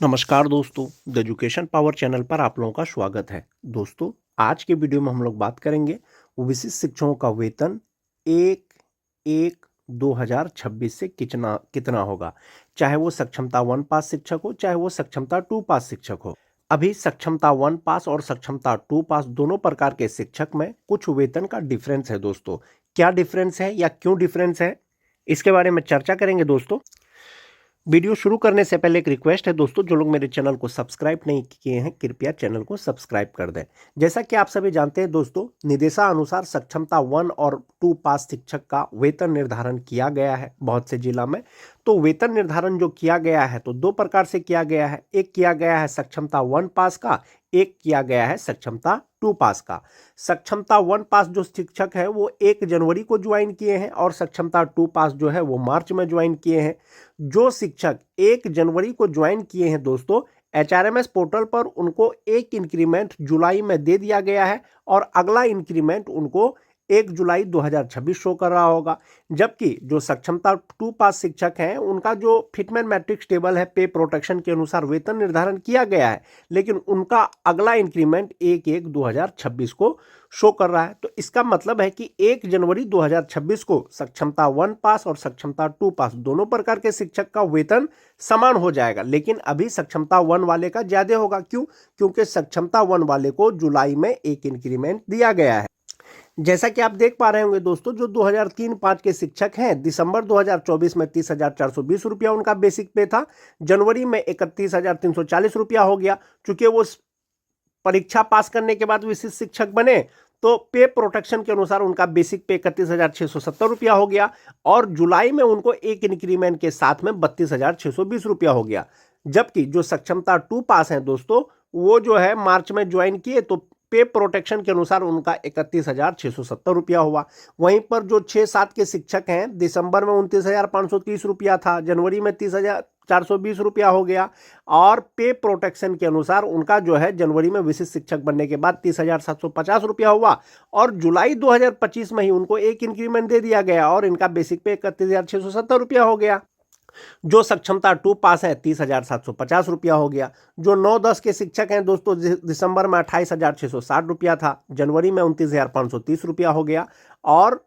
नमस्कार दोस्तों, the education power channel पर आप लोगों का स्वागत है। दोस्तों, आज के वीडियो में हम लोग बात करेंगे विशिष्ट शिक्षकों का वेतन 1/1/2026 से कितना कितना होगा, चाहे वो सक्षमता 1 पास शिक्षक हो, चाहे वो सक्षमता 2 पास शिक्षक हो। अभी सक्षमता 1 पास और सक्षमता 2 पास दोनों प्रकार के शिक्षक में कुछ वेतन का डिफरेंस है। दोस्तों, क्या डिफरेंस है या क्यों डिफरेंस है, इसके बारे में चर्चा करेंगे। दोस्तों, वीडियो शुरू करने से पहले एक रिक्वेस्ट है दोस्तों, जो लोग मेरे चैनल को सब्सक्राइब नहीं किए हैं कृपया चैनल को सब्सक्राइब कर दें। जैसा कि आप सभी जानते हैं दोस्तों, निदेशानुसार सक्षमता 1 और 2 पास शिक्षक का वेतन निर्धारण किया गया है बहुत से जिला में। तो वेतन निर्धारण जो किया गया है तो दो प्रकार से किया गया है। एक किया गया है सक्षमता 1 पास का, एक किया गया है सक्षमता 2 पास का। सक्षमता 1 पास जो शिक्षक है वो 1 जनवरी को ज्वाइन किए हैं और सक्षमता 2 पास जो है वो मार्च में ज्वाइन किए हैं। जो शिक्षक 1 जनवरी को ज्वाइन किए हैं दोस्तों, एचआरएमएस पोर्टल पर उनको एक इंक्रीमेंट जुलाई में दे दिया गया है और अगला इंक्रीमेंट उनको 1 जुलाई 2026 शो कर रहा होगा। जबकि जो सक्षमता 2 पास शिक्षक हैं उनका जो फिटमेंट मैट्रिक्स टेबल है पे प्रोटेक्शन के अनुसार वेतन निर्धारण किया गया है, लेकिन उनका अगला इंक्रीमेंट 1/1/2026 को शो कर रहा है। तो इसका मतलब है कि 1 जनवरी 2026 को सक्षमता 1 पास और सक्षमता 2 पास दोनों प्रकार के शिक्षक का वेतन समान हो जाएगा, लेकिन अभी सक्षमता 1 वाले का ज्यादा होगा। क्यों? क्योंकि सक्षमता 1 वाले को जुलाई में एक इंक्रीमेंट दिया गया है। जैसा कि आप देख पा रहे होंगे दोस्तों, जो 2003-5 के शिक्षक हैं, दिसंबर 2024 में 30,420 रुपया उनका बेसिक पे था। जनवरी में 31,340 रुपया हो गया। चूंकि वो परीक्षा पास करने के बाद विशिष्ट शिक्षक बने तो पे प्रोटेक्शन के अनुसार उनका बेसिक पे 31,670 रुपया हो गया और जुलाई में उनको एक इंक्रीमेंट के साथ में 32,620 रुपया हो गया। जबकि जो सक्षमता 2 पास हैं दोस्तों, वो जो है मार्च में ज्वाइन किए तो पे प्रोटेक्शन के अनुसार उनका 31,670 रुपया हुआ। वहीं पर जो 6-7 के शिक्षक हैं, दिसंबर में 29,530 रुपया था, जनवरी में 30,420 रुपया हो गया और पे प्रोटेक्शन के अनुसार उनका जो है जनवरी में विशिष्ट शिक्षक बनने के बाद 30,750 रुपया हुआ और जुलाई 2025 में ही उनको एक इंक्रीमेंट दे दिया गया और इनका बेसिक पे 31,670 रुपया हो गया। जो सक्षमता 2 पास है 30,750 रुपया हो गया। जो 9-10 के शिक्षक हैं दोस्तों, दिसंबर में 28,660 रुपया था, जनवरी में 29,530 रुपया हो गया और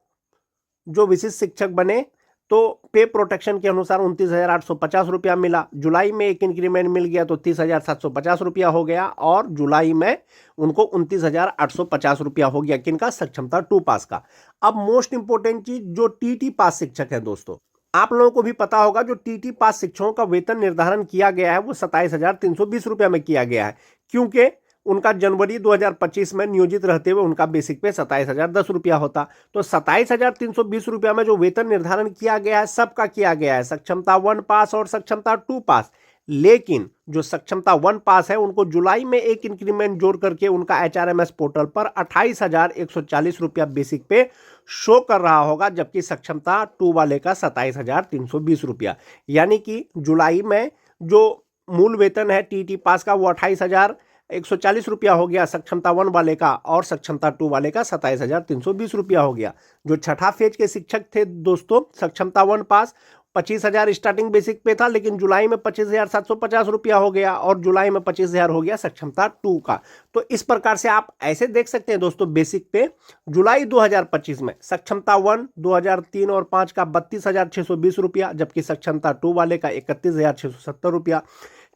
जो विशिष्ट शिक्षक बने तो पे प्रोटेक्शन के अनुसार 29,850 रुपया मिला। जुलाई में एक इंक्रीमेंट मिल गया तो 30,750 रुपया हो गया और जुलाई में उनको 29,850 रुपया हो गया। किनका? सक्षमता 2 पास का। अब मोस्ट इंपोर्टेंट चीज, जो टीटी पास शिक्षक है दोस्तों, आप लोगों को भी पता होगा, जो टीटी पास शिक्षकों का वेतन निर्धारण किया गया है वो 27,320 रुपया में किया गया है, क्योंकि उनका जनवरी 2025 में नियोजित रहते हुए उनका बेसिक पे 27,010 रुपया होता। तो 27,320 रुपया में जो वेतन निर्धारण किया गया है सबका किया गया है, सक्षमता 1 पास और सक्षमता 2 पास। लेकिन जो सक्षमता 1 पास है उनको जुलाई में एक इंक्रीमेंट जोड़ करके उनका एचआरएमएस पोर्टल पर 28,140 रुपया बेसिक पे शो कर रहा होगा, जबकि सक्षमता 2 वाले का 27,320 रुपया। यानी कि जुलाई में जो मूल वेतन है टीटी पास का वो 28,140 रुपया हो गया सक्षमता 1 वाले का और सक्षमता 2 वाले का 27,320 रुपया हो गया। जो छठा फेज के शिक्षक थे दोस्तों, सक्षमता 1 पास 25,000 स्टार्टिंग बेसिक पे था, लेकिन जुलाई में 25,750 रुपया हो गया और जुलाई में 25,000 हो गया सक्षमता 2 का। तो इस प्रकार से आप ऐसे देख सकते हैं दोस्तों, बेसिक पे जुलाई 2025 में सक्षमता 1 2003 और 5 का 32,620 रुपया, जबकि सक्षमता 2 वाले का 31,670 रुपया,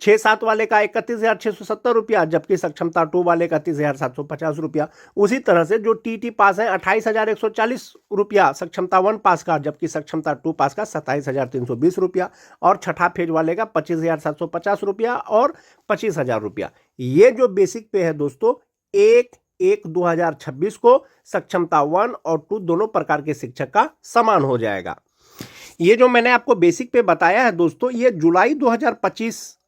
6-7 वाले का 31,670 रुपया, जबकि सक्षमता 2 वाले का 30,750 रुपया। उसी तरह से जो टीटी पास है 28,140 रुपया सक्षमता 1 पास का, जबकि सक्षमता 2 पास का 27,320 रुपया और छठा फेज वाले का 25,750 रुपया और 25,000 रुपया। ये जो बेसिक पे है दोस्तों, 1/1/2026 को सक्षमता 1 और 2 दोनों प्रकार के शिक्षक का समान हो जाएगा। ये जो मैंने आपको बेसिक पे बताया है दोस्तों, ये जुलाई 2025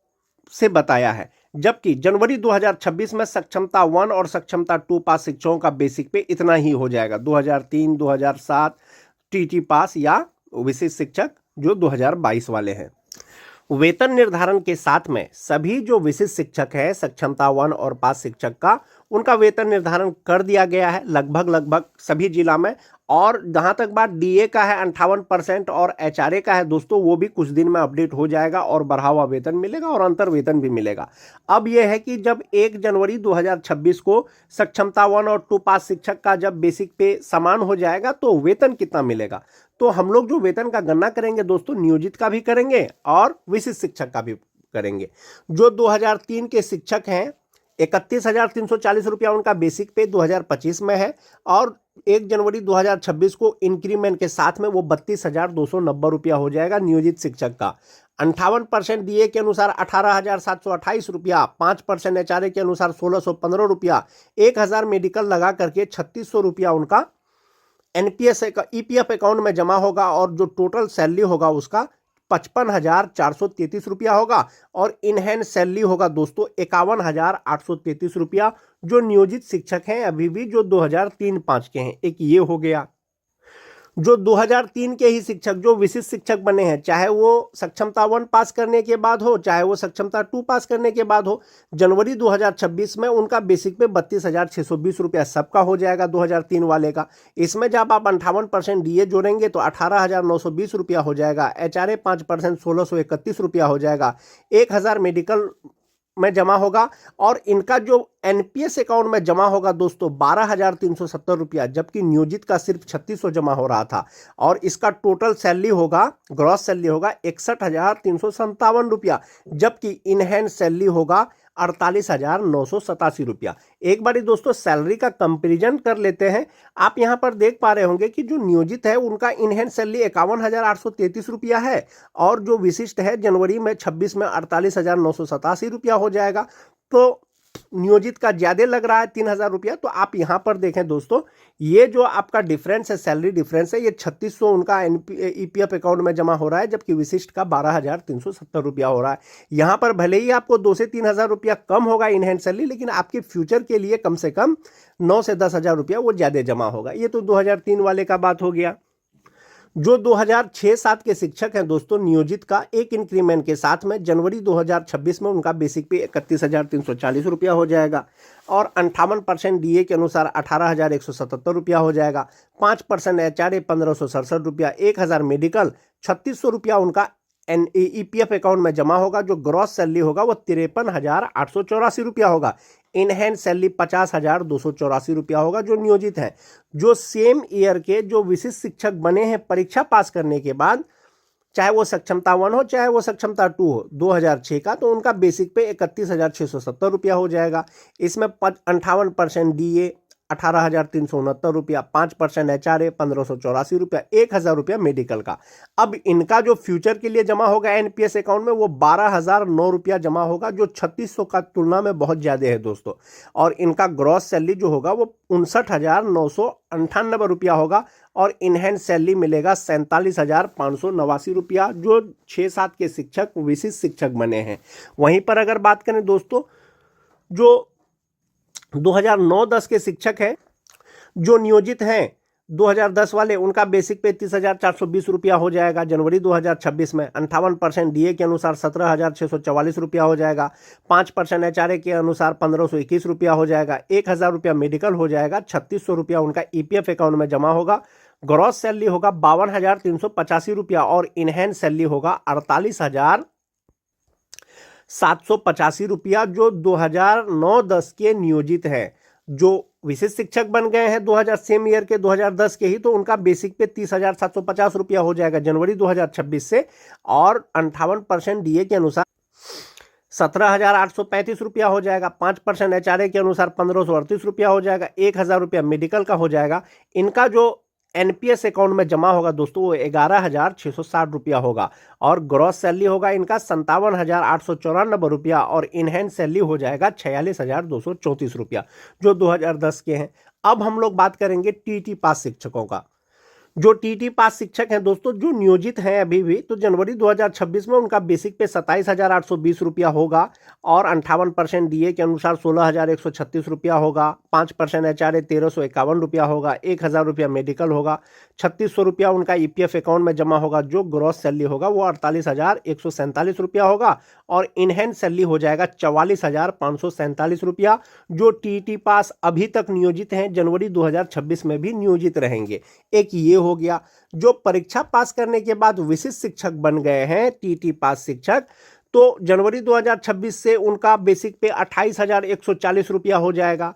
से बताया है, जबकि जनवरी 2026 में सक्षमता 1 और सक्षमता 2 पास शिक्षकों का बेसिक पे इतना ही हो जाएगा। 2003 2007 टीटी पास या विशिष्ट शिक्षक जो 2022 वाले हैं। वेतन निर्धारण के साथ में सभी जो विशिष्ट शिक्षक है सक्षमता 1 और 5 शिक्षक का उनका वेतन निर्धारण कर दिया गया है लगभग सभी जिला में। और जहां तक बात डीए का है 58% और एचआरए का है दोस्तों, वो भी कुछ दिन में अपडेट हो जाएगा और बढ़ा हुआ वेतन मिलेगा और अंतर वेतन भी मिलेगा। अब यह है कि जब 1 जनवरी 2026 को सक्षमता 1 और 2 पास शिक्षक का जब बेसिक पे समान हो जाएगा तो वेतन कितना मिलेगा। तो हम लोग जो वेतन का गणना करेंगे दोस्तों, नियोजित का भी करेंगे और विशिष्ट शिक्षक का भी करेंगे। जो 2003 के शिक्षक हैं 31,340 रुपया उनका बेसिक पे 2025 में है और 1 जनवरी 2026 को इंक्रीमेंट के साथ में वो 32,290 रुपया हो जाएगा नियोजित शिक्षक का। 58% डीए के अनुसार 18,728 रुपया, 5% एचआरए के अनुसार 1,615 रुपया, 1,000 मेडिकल लगा करके 3,600 रुपया उनका एनपीएस ईपीएफ अकाउंट में जमा होगा और जो टोटल सैलरी होगा उसका 55,433 रुपया होगा और इन हैंड सैलरी होगा दोस्तों 51,833 रुपया जो नियोजित शिक्षक हैं अभी भी जो 2003-5 के हैं। एक ये हो गया। जो 2003 के ही शिक्षक जो विशिष्ट शिक्षक बने हैं, चाहे वो सक्षमता 1 पास करने के बाद हो चाहे वो सक्षमता 2 पास करने के बाद हो, जनवरी 2026 में उनका बेसिक पे 32,620 रुपया सबका हो जाएगा 2003 वाले का। इसमें जब आप 58% डीए जोड़ेंगे तो 18,920 रुपया हो जाएगा, एचआरए 5% 1,631 रुपया हो जाएगा, 1,000 मेडिकल में जमा होगा और इनका जो एनपीएस अकाउंट में जमा होगा दोस्तों 12,370 रुपया, जबकि नियोजित का सिर्फ 3,600 जमा हो रहा था। और इसका टोटल सैलरी होगा, ग्रॉस सैलरी होगा 61,357 रुपया, जबकि इन हैंड सैलरी होगा 48,987 रुपया। एक बारी दोस्तों सैलरी का कंपैरिजन कर लेते हैं। आप यहां पर देख पा रहे होंगे कि जो नियोजित है उनका इन हैंड सैलरी 51,833 रुपया है और जो विशिष्ट है जनवरी में 26 में 48,987 रुपया हो जाएगा। तो नियोजित का ज्यादा लग रहा है 3,000 रुपया। तो आप यहां पर देखें दोस्तों, ये जो आपका डिफरेंस है, सैलरी डिफरेंस है, ये 3,600 उनका ईपीएफ अकाउंट में जमा हो रहा है, जबकि विशिष्ट का 12,370 रुपया हो रहा है। यहां पर भले ही आपको 2 से 3,000 रुपया कम होगा इन हैंड सैलरी, लेकिन आपके फ्यूचर के लिए कम से कम 9 से 10,000 रुपया वो ज्यादा जमा होगा। ये तो 2003 वाले का बात हो गया। जो 2006-7 के शिक्षक हैं दोस्तों, नियोजित का एक इंक्रीमेंट के साथ में जनवरी 2026 में उनका बेसिक पे 31,340 रुपया हो जाएगा और 58% डीए के अनुसार 18,177 रुपया हो जाएगा, 5% एचआरए 1,567 रुपया, 1,000 मेडिकल 3,600 रुपया उनका ईपीएफ अकाउंट में जमा होगा। जो ग्रॉस सैलरी होगा वो 53,884 रुपया होगा, इन हैंड सैलरी 50,284 रुपया होगा जो नियोजित है। जो सेम ईयर के जो विशिष्ट शिक्षक बने हैं परीक्षा पास करने के बाद, चाहे वो सक्षमता 1 हो चाहे वो सक्षमता 2 हो 2006 का, तो उनका बेसिक पे 31,670 रुपया हो जाएगा। इसमें 58% डीए 18,369 रुपया, 5% एचआरए 1,584 रुपया, 1,000 रुपया मेडिकल का। अब इनका जो फ्यूचर के लिए जमा होगा एनपीएस अकाउंट में वो 12,009 रुपया जमा होगा, जो 3,600 का तुलना में बहुत ज़्यादा है दोस्तों। और इनका ग्रॉस सैलरी जो होगा वो 59,998 रुपया होगा और इन हैंड सैलरी मिलेगा 47,589 रुपया, जो 6-7 के शिक्षक विशिष्ट शिक्षक बने हैं। वहीं पर अगर बात करें दोस्तों, जो 2009-10 के शिक्षक हैं जो नियोजित हैं 2010 वाले, उनका बेसिक पे 30,420 रुपया हो जाएगा जनवरी 2026 में। 58% डीए के अनुसार 17,644 रुपया हो जाएगा, 5% एचआरए के अनुसार 1,521 रुपया हो जाएगा, 1,000 रुपया मेडिकल हो जाएगा, 3,600 रुपया उनका ईपीएफ अकाउंट में जमा होगा। ग्रॉस सैलरी होगा 52,385 रुपया और इन हैंड सैलरी होगा 48,785 रुपया, जो 2009-10 के नियोजित है। जो विशिष्ट शिक्षक बन गए हैं 2000 सेम ईयर के 2010 के ही, तो उनका बेसिक पे 30,750 रुपया हो जाएगा जनवरी 2026 से और 58% डीए के अनुसार 17,835 रुपया हो जाएगा, 5% एचआरए के अनुसार 1,538 रुपया हो जाएगा, 1,000 रुपया मेडिकल का हो जाएगा। इनका जो एनपीएस अकाउंट में जमा होगा दोस्तों वो 11,660 रुपया होगा और ग्रॉस सैलरी होगा इनका 57,894 रुपया और इन हैंड सैलरी हो जाएगा 46,234 रुपया, जो 2010 के हैं। अब हम लोग बात करेंगे टीटी पास शिक्षकों का। जो टीटी पास शिक्षक हैं दोस्तों, जो नियोजित हैं अभी भी, तो जनवरी 2026 में उनका बेसिक पे 27,820 रुपया होगा और 58% डीए के अनुसार 16,136 रुपया होगा, 5% एचआरए 1,351 रुपया होगा, 1,000 रुपया मेडिकल होगा, 3,600 रुपया उनका ईपीएफ अकाउंट में जमा होगा। जो ग्रॉस सैलरी होगा वो 48,147 रुपया होगा और इनहैंड सैलरी हो जाएगा 44,547 रुपया। जो टीटी पास अभी तक नियोजित हैं, जनवरी 2026 में भी नियोजित रहेंगे। एक ये हो गया। जो परीक्षा पास करने के बाद विशिष्ट शिक्षक बन गए हैं टीटी पास शिक्षक, तो जनवरी 2026 से उनका बेसिक पे 28,140 रुपया हो जाएगा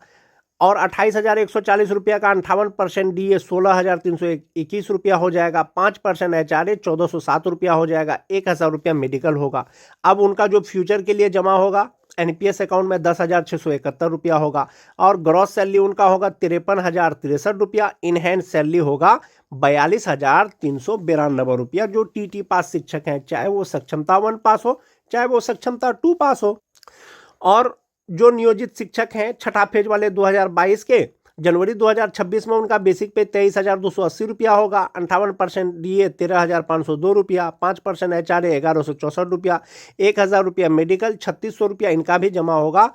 और 28,140 रुपया का 58% डीए 16,321 रुपया हो जाएगा, 5% एचआरए 1,407 रुपया हो जाएगा, 1,000 रुपया मेडिकल होगा। अब उनका जो फ्यूचर के लिए जमा होगा एनपीएस अकाउंट में 10,671 रुपया होगा और ग्रॉस सैलरी उनका होगा 53,063 रुपया। इन हैंड सैलरी होगा 42,392 रुपया। जो टीटी पास शिक्षक हैं, चाहे वो सक्षमता 1 पास हो चाहे वो सक्षमता 2 पास हो। और जो नियोजित शिक्षक हैं छठा फेज वाले 2022 के, जनवरी 2026 में उनका बेसिक पे 23,280 रुपया होगा, 58% डीए 13,502 रुपया, 5% एचआरए 1,164 रुपया, 1,000 रुपया मेडिकल, 3,600 रुपया इनका भी जमा होगा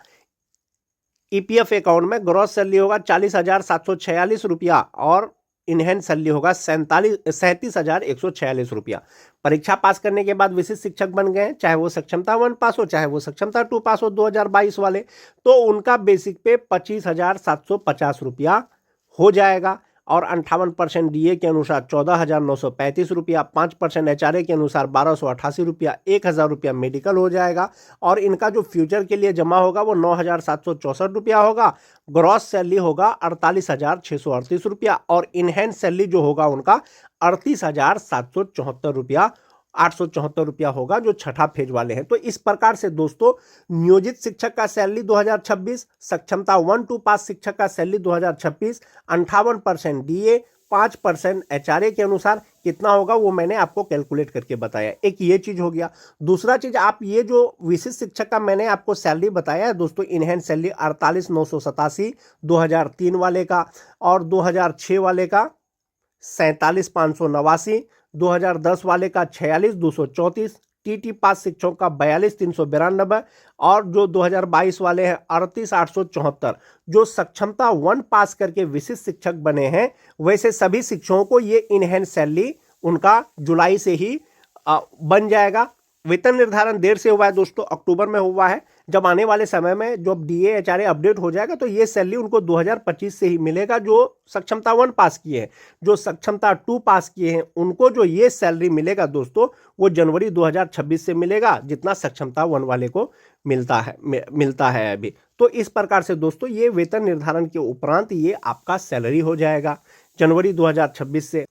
ईपीएफ अकाउंट में। ग्रॉस सैलरी होगा 40,746 रुपया और इनहैंड सैलरी होगा 37,146 रुपया। परीक्षा पास करने के बाद विशिष्ट शिक्षक बन गए, चाहे वो सक्षमता 1 पास हो चाहे वो सक्षमता 2 पास हो 2022 वाले, तो उनका बेसिक पे 25,750 रुपया हो जाएगा और 58% डीए के अनुसार 14,935 रुपया, 5% एचआरए के अनुसार 1,288 रुपया, 1,000 रुपया मेडिकल हो जाएगा और इनका जो फ्यूचर के लिए जमा होगा वो 9,764 रुपया होगा। ग्रॉस सैलरी होगा 48,638 रुपया और इनहैंड सैलरी जो होगा उनका 38,774 रुपया 874 रुपया होगा, जो छठा फेज वाले हैं। तो इस प्रकार से दोस्तों नियोजित शिक्षक का सैलरी 2026, सक्षमता 1-2 पास शिक्षक का सैलरी 2026 58% डीए 5% एचआरए के अनुसार कितना होगा वो मैंने आपको कैलकुलेट करके बताया। एक ये चीज हो गया। दूसरा चीज, आप ये जो विशिष्ट शिक्षक का मैंने आपको सैलरी बताया है दोस्तों, इनहैंड सैलरी 48,987 2003 वाले का और 2006 वाले का 47,589, 2010 वाले का 46,234, टीटी पास शिक्षकों का 42,392 और जो 2022 वाले हैं 38,874। जो सक्षमता 1 पास करके विशिष्ट शिक्षक बने हैं, वैसे सभी शिक्षकों को ये इनहैंड सैलरी उनका जुलाई से ही बन जाएगा। वेतन निर्धारण देर से हुआ है दोस्तों, अक्टूबर में हुआ है। जब आने वाले समय में जब डीए एचआरए अपडेट हो जाएगा तो ये सैलरी उनको 2025 से ही मिलेगा जो सक्षमता 1 पास किए हैं। जो सक्षमता 2 पास किए हैं उनको जो ये सैलरी मिलेगा दोस्तों, वो जनवरी 2026 से मिलेगा, जितना सक्षमता 1 वाले को मिलता है अभी। तो इस प्रकार से दोस्तों ये वेतन निर्धारण के उपरांत ये आपका सैलरी हो जाएगा जनवरी 2026 से।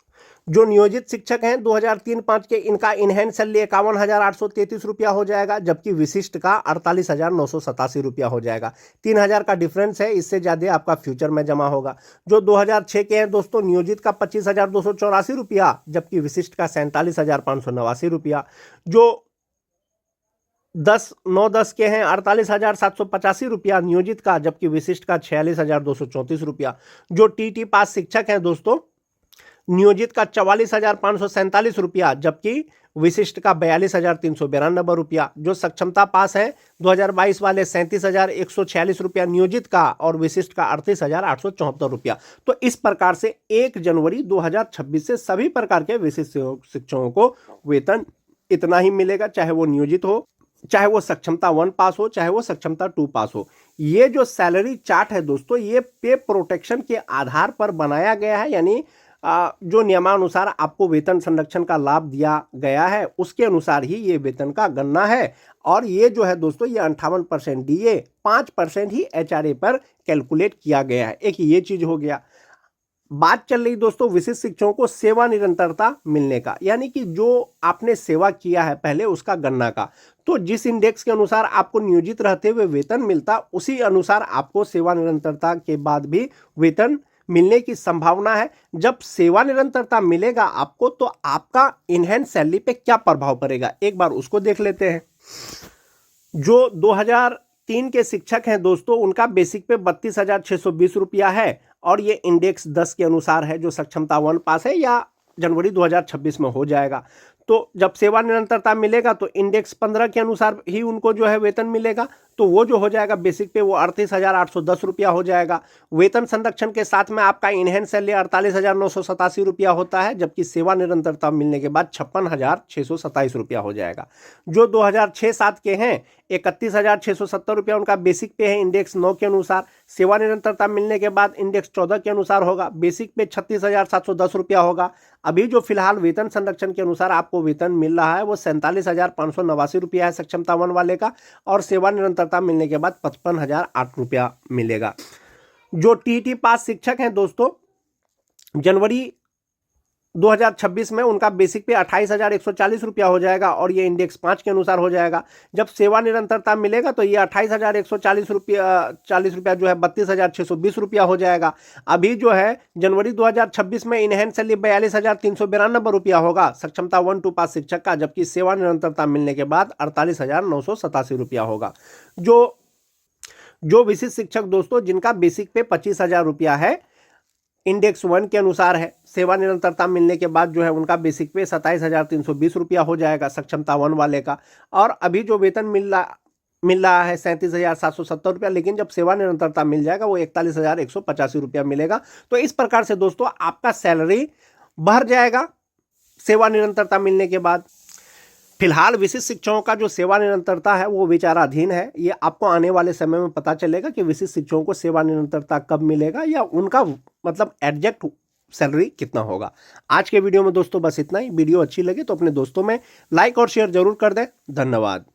जो नियोजित शिक्षक हैं 2003-5 के, इनका इनहैंड सैलरी 51,833 रुपया हो जाएगा, जबकि विशिष्ट का 48,987 रुपया हो जाएगा। 3,000 का डिफरेंस है, इससे ज़्यादा आपका फ्यूचर में जमा होगा। जो 2006 के हैं दोस्तों, नियोजित का 25,284 रुपया, जबकि विशिष्ट का 47,589 रुपया। जो 9-10 के हैं 48,785 रुपया नियोजित का, जबकि विशिष्ट का 46,234 रुपया। जो टीटी पास शिक्षक हैं दोस्तों, नियोजित का 44,547 रुपया, जबकि विशिष्ट का 42,392 रुपया। जो सक्षमता पास है 2022 वाले 37,146 रुपया नियोजित का और विशिष्ट का 38,874 रुपया। तो इस प्रकार से 1 जनवरी 2026 से सभी प्रकार के विशिष्ट शिक्षकों को वेतन इतना ही मिलेगा, चाहे वो नियोजित हो चाहे वो सक्षमता 1 पास हो चाहे वो सक्षमता 2 पास हो। ये जो सैलरी चार्ट है दोस्तों, ये पे प्रोटेक्शन के आधार पर बनाया गया है, यानी जो नियमानुसार आपको वेतन संरक्षण का लाभ दिया गया है उसके अनुसार ही ये वेतन का गणना है। और ये जो है दोस्तों, ये 58% डीए 5% ही एचआरए पर कैलकुलेट किया गया है। एक ये चीज हो गया। बात चल रही दोस्तों विशिष्ट शिक्षकों को सेवा निरंतरता मिलने का, यानी कि जो आपने सेवा किया है पहले उसका गणना का। तो जिस इंडेक्स के अनुसार आपको नियोजित रहते हुए वेतन मिलता, उसी अनुसार आपको सेवा निरंतरता के बाद भी वेतन मिलने की संभावना है। जब सेवा निरंतरता मिलेगा आपको, तो आपका इनहैंड सैलरी पे क्या प्रभाव पड़ेगा, एक बार उसको देख लेते हैं। जो 2003 के शिक्षक हैं दोस्तों, उनका बेसिक पे 32,620 रुपया है और ये इंडेक्स 10 के अनुसार है। जो सक्षमता 1 पास है या जनवरी 2026 में हो जाएगा। तो जब सेवा निरंतरता मिलेगा तो इंडेक्स 15 के अनुसार ही उनको जो है वेतन मिलेगा। तो वो जो हो जाएगा बेसिक पे वो 38,810 रुपया हो जाएगा। वेतन संरक्षण के साथ में आपका इनहेंस सैलरी 48,987 रुपया होता है, जबकि सेवा निरंतरता मिलने के बाद 56,627 रुपया हो जाएगा। जो 2006-7 के हैं 31,670 रुपया उनका बेसिक पे है इंडेक्स 9 के अनुसार। सेवा निरंतरता मिलने के बाद इंडेक्स 14 के अनुसार होगा। बेसिक पे 36,710 रुपया होगा। अभी जो फिलहाल वेतन संरक्षण के अनुसार आपको वेतन मिल रहा है वो 47,589 रुपया है सक्षमता 1 वाले का, और सेवा निरंतरता मिलने के बाद 55,008 रुपया मिलेगा। जो टीईटी पास शिक्षक हैं दोस्तों, जनवरी 2026 में उनका बेसिक पे 28,140 रुपया हो जाएगा, और ये इंडेक्स 5 के अनुसार हो जाएगा। जब सेवा निरंतरता मिलेगा तो ये 28,140 रुपया जो है 32,620 रुपया हो जाएगा। अभी जो है जनवरी 2026 में इनहेंस सैलरी 42,392 रुपया होगा सक्षमता 1-2 पास शिक्षक का, जबकि सेवा निरंतरता मिलने के बाद 48,987 रुपया होगा। जो विशिष्ट शिक्षक दोस्तों जिनका बेसिक पे 25,000 रुपया है इंडेक्स 1 के अनुसार है, सेवा निरंतरता मिलने के बाद जो है उनका बेसिक पे 27,320 रुपया हो जाएगा सक्षमता 1 वाले का। और अभी जो वेतन मिल रहा है 37,770 रुपया, लेकिन जब सेवा निरंतरता मिल जाएगा वो 41,185 रुपया मिलेगा। तो इस प्रकार से दोस्तों आपका सैलरी बढ़ जाएगा सेवा निरंतरता मिलने के बाद। फिलहाल विशिष्ट शिक्षकों का जो सेवा निरंतरता है वो विचाराधीन है। ये आपको आने वाले समय में पता चलेगा कि विशिष्ट शिक्षकों को सेवा निरंतरता कब मिलेगा या उनका मतलब एग्जैक्ट सैलरी कितना होगा। आज के वीडियो में दोस्तों बस इतना ही। वीडियो अच्छी लगे तो अपने दोस्तों में लाइक और शेयर जरूर कर दें। धन्यवाद।